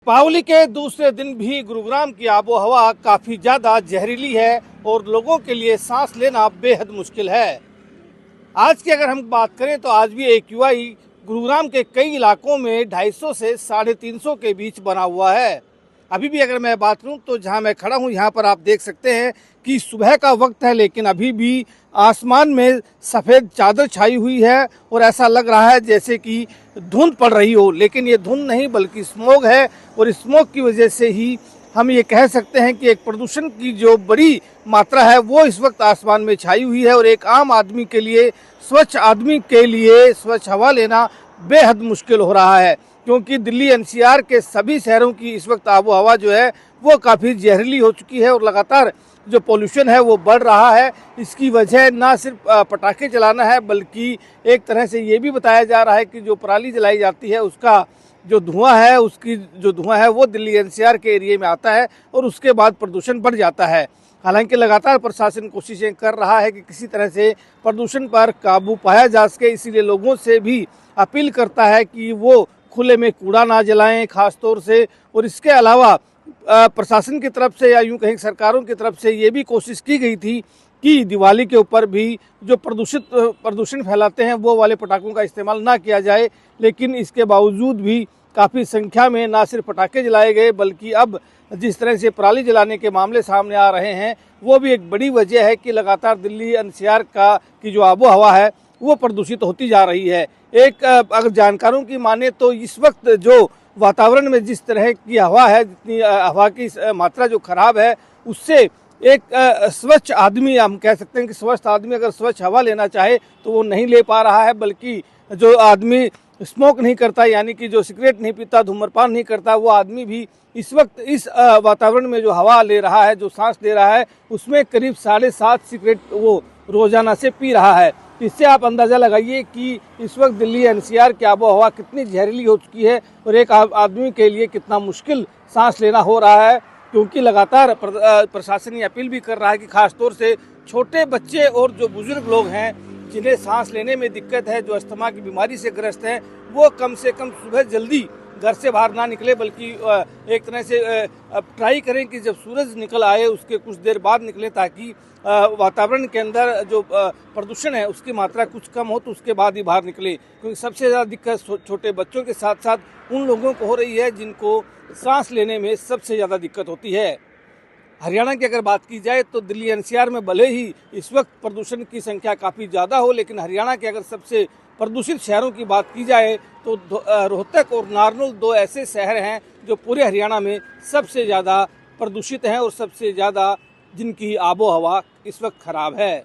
दीपावली के दूसरे दिन भी गुरुग्राम की आबो हवा काफी ज्यादा जहरीली है और लोगों के लिए सांस लेना बेहद मुश्किल है। आज की अगर हम बात करें तो आज भी AQI गुरुग्राम के कई इलाकों में 250 से 350 के बीच बना हुआ है। अभी भी अगर मैं बात करूं तो जहां मैं खड़ा हूं यहाँ पर आप देख सकते हैं कि सुबह का वक्त है, लेकिन अभी भी आसमान में सफ़ेद चादर छाई हुई है और ऐसा लग रहा है जैसे कि धुंध पड़ रही हो, लेकिन ये धुंध नहीं बल्कि स्मोग है। और स्मोग की वजह से ही हम ये कह सकते हैं कि एक प्रदूषण की जो बड़ी मात्रा है वो इस वक्त आसमान में छाई हुई है और एक आम आदमी के लिए, स्वच्छ आदमी के लिए स्वच्छ हवा लेना बेहद मुश्किल हो रहा है, क्योंकि दिल्ली NCR के सभी शहरों की इस वक्त आबो हवा जो है वो काफ़ी जहरीली हो चुकी है और लगातार जो पोल्यूशन है वो बढ़ रहा है। इसकी वजह ना सिर्फ पटाखे जलाना है, बल्कि एक तरह से ये भी बताया जा रहा है कि जो पराली जलाई जाती है उसका जो धुआं है, उसकी जो धुआं है वो दिल्ली NCR के एरिया में आता है और उसके बाद प्रदूषण बढ़ जाता है। हालांकि लगातार प्रशासन कोशिशें कर रहा है कि किसी तरह से प्रदूषण पर काबू पाया जा सके, इसीलिए लोगों से भी अपील करता है कि वो खुले में कूड़ा ना जलाएं खास तौर से। और इसके अलावा प्रशासन की तरफ से या यूं कहीं सरकारों की तरफ से ये भी कोशिश की गई थी कि दिवाली के ऊपर भी जो प्रदूषण फैलाते हैं वो वाले पटाखों का इस्तेमाल ना किया जाए, लेकिन इसके बावजूद भी काफ़ी संख्या में ना सिर्फ पटाखे जलाए गए बल्कि अब जिस तरह से पराली जलाने के मामले सामने आ रहे हैं वो भी एक बड़ी वजह है कि लगातार दिल्ली NCR की जो आबो हवा है वो प्रदूषित होती जा रही है। एक अगर जानकारों की माने तो इस वक्त जो वातावरण में जिस तरह की हवा है, जितनी हवा की मात्रा जो खराब है, उससे एक स्वच्छ आदमी, हम कह सकते हैं कि स्वस्थ आदमी अगर स्वच्छ हवा लेना चाहे तो वो नहीं ले पा रहा है, बल्कि जो आदमी स्मोक नहीं करता यानी कि जो सिगरेट नहीं पीता, धूम्रपान नहीं करता, वो आदमी भी इस वक्त इस वातावरण में जो हवा ले रहा है, जो सांस ले रहा है, उसमें करीब 7.5 सिगरेट वो रोजाना से पी रहा है। इससे आप अंदाज़ा लगाइए कि इस वक्त दिल्ली NCR की आबो हवा कितनी जहरीली हो चुकी है और एक आदमी के लिए कितना मुश्किल सांस लेना हो रहा है, क्योंकि लगातार प्रशासन ये अपील भी कर रहा है कि खास तौर से छोटे बच्चे और जो बुजुर्ग लोग हैं जिन्हें सांस लेने में दिक्कत है, जो अस्थमा की बीमारी से ग्रस्त हैं, वो कम से कम सुबह जल्दी घर से बाहर ना निकले, बल्कि एक तरह से ट्राई करें कि जब सूरज निकल आए उसके कुछ देर बाद निकलें, ताकि वातावरण के अंदर जो प्रदूषण है उसकी मात्रा कुछ कम हो तो उसके बाद ही बाहर निकले, क्योंकि सबसे ज़्यादा दिक्कत छोटे बच्चों के साथ साथ उन लोगों को हो रही है जिनको सांस लेने में सबसे ज़्यादा दिक्कत होती है। हरियाणा की अगर बात की जाए तो दिल्ली NCR में भले ही इस वक्त प्रदूषण की संख्या काफ़ी ज़्यादा हो, लेकिन हरियाणा के अगर सबसे प्रदूषित शहरों की बात की जाए तो रोहतक और नारनौल 2 ऐसे शहर हैं जो पूरे हरियाणा में सबसे ज़्यादा प्रदूषित हैं और सबसे ज़्यादा जिनकी आबो हवा इस वक्त खराब है।